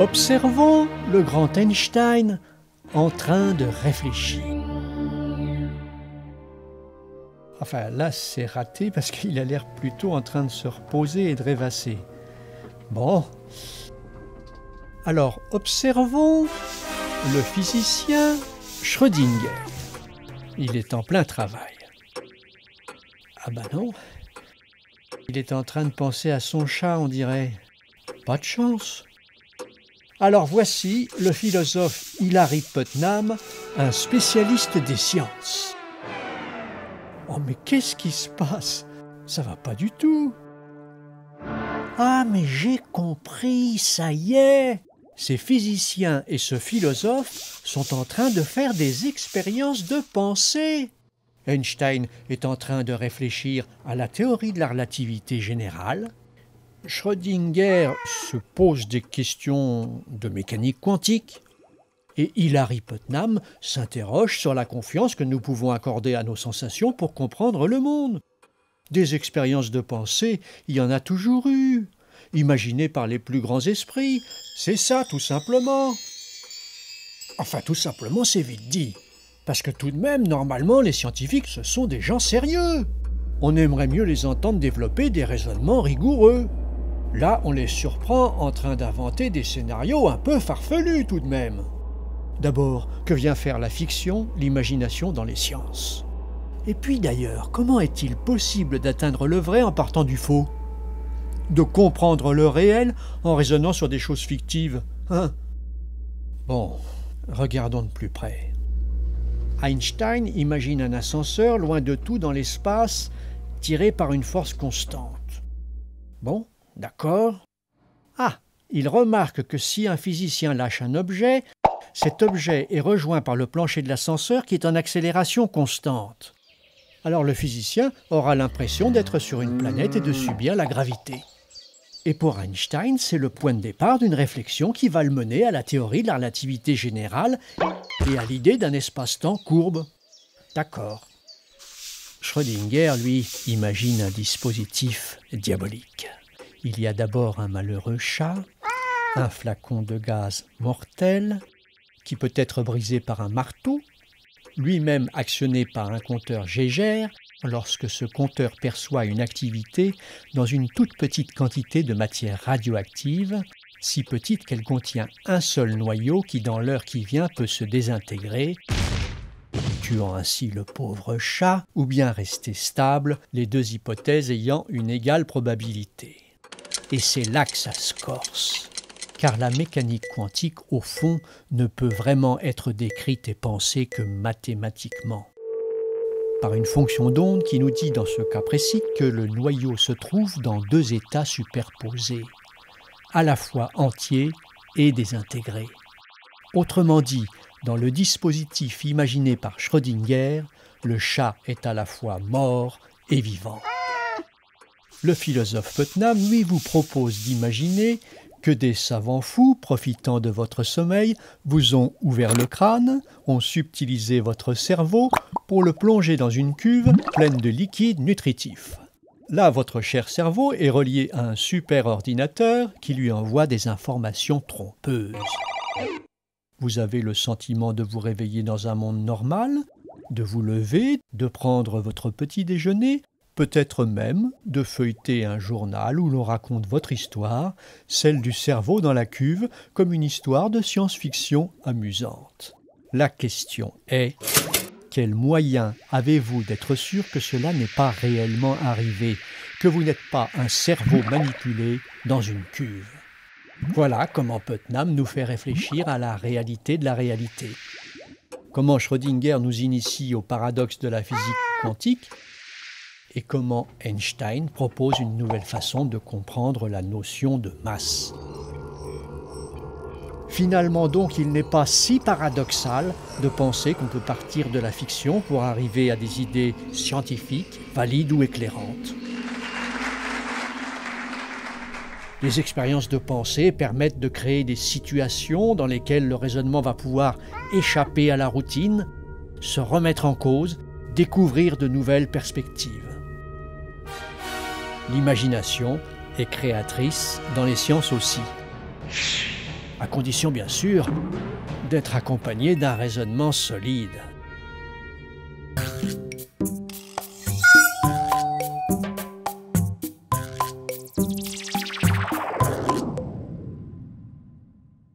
Observons le grand Einstein en train de réfléchir. Enfin, là, c'est raté parce qu'il a l'air plutôt en train de se reposer et de rêvasser. Bon. Alors, observons le physicien Schrödinger. Il est en plein travail. Ah ben non. Il est en train de penser à son chat, on dirait. Pas de chance. Alors voici le philosophe Hilary Putnam, un spécialiste des sciences. Oh mais qu'est-ce qui se passe? Ça va pas du tout. Ah mais j'ai compris, ça y est. Ces physiciens et ce philosophe sont en train de faire des expériences de pensée. Einstein est en train de réfléchir à la théorie de la relativité générale. Schrödinger se pose des questions de mécanique quantique. Et Hilary Putnam s'interroge sur la confiance que nous pouvons accorder à nos sensations pour comprendre le monde. Des expériences de pensée, il y en a toujours eu, imaginées par les plus grands esprits. C'est ça, tout simplement. Enfin, tout simplement, c'est vite dit. Parce que tout de même, normalement, les scientifiques, ce sont des gens sérieux. On aimerait mieux les entendre développer des raisonnements rigoureux. Là, on les surprend en train d'inventer des scénarios un peu farfelus tout de même. D'abord, que vient faire la fiction, l'imagination dans les sciences? Et puis d'ailleurs, comment est-il possible d'atteindre le vrai en partant du faux? De comprendre le réel en raisonnant sur des choses fictives, hein? Bon, regardons de plus près. Einstein imagine un ascenseur loin de tout dans l'espace, tiré par une force constante. Bon, d'accord. Ah, il remarque que si un physicien lâche un objet, cet objet est rejoint par le plancher de l'ascenseur qui est en accélération constante. Alors le physicien aura l'impression d'être sur une planète et de subir la gravité. Et pour Einstein, c'est le point de départ d'une réflexion qui va le mener à la théorie de la relativité générale et à l'idée d'un espace-temps courbe. D'accord. Schrödinger, lui, imagine un dispositif diabolique. Il y a d'abord un malheureux chat, un flacon de gaz mortel, qui peut être brisé par un marteau, lui-même actionné par un compteur Geiger, lorsque ce compteur perçoit une activité dans une toute petite quantité de matière radioactive, si petite qu'elle contient un seul noyau qui, dans l'heure qui vient, peut se désintégrer, tuant ainsi le pauvre chat, ou bien rester stable, les deux hypothèses ayant une égale probabilité. Et c'est là que ça se corse. Car la mécanique quantique, au fond, ne peut vraiment être décrite et pensée que mathématiquement. Par une fonction d'onde qui nous dit dans ce cas précis que le noyau se trouve dans deux états superposés, à la fois entier et désintégré. Autrement dit, dans le dispositif imaginé par Schrödinger, le chat est à la fois mort et vivant. Le philosophe Putnam, lui, vous propose d'imaginer que des savants fous, profitant de votre sommeil, vous ont ouvert le crâne, ont subtilisé votre cerveau pour le plonger dans une cuve pleine de liquide nutritif. Là, votre cher cerveau est relié à un super-ordinateur qui lui envoie des informations trompeuses. Vous avez le sentiment de vous réveiller dans un monde normal, de vous lever, de prendre votre petit déjeuner, peut-être même de feuilleter un journal où l'on raconte votre histoire, celle du cerveau dans la cuve, comme une histoire de science-fiction amusante. La question est, quel moyen avez-vous d'être sûr que cela n'est pas réellement arrivé, que vous n'êtes pas un cerveau manipulé dans une cuve? Voilà comment Putnam nous fait réfléchir à la réalité de la réalité. Comment Schrödinger nous initie au paradoxe de la physique quantique, et comment Einstein propose une nouvelle façon de comprendre la notion de masse. Finalement donc, il n'est pas si paradoxal de penser qu'on peut partir de la fiction pour arriver à des idées scientifiques, valides ou éclairantes. Les expériences de pensée permettent de créer des situations dans lesquelles le raisonnement va pouvoir échapper à la routine, se remettre en cause, découvrir de nouvelles perspectives. L'imagination est créatrice dans les sciences aussi. à condition bien sûr d'être accompagné d'un raisonnement solide.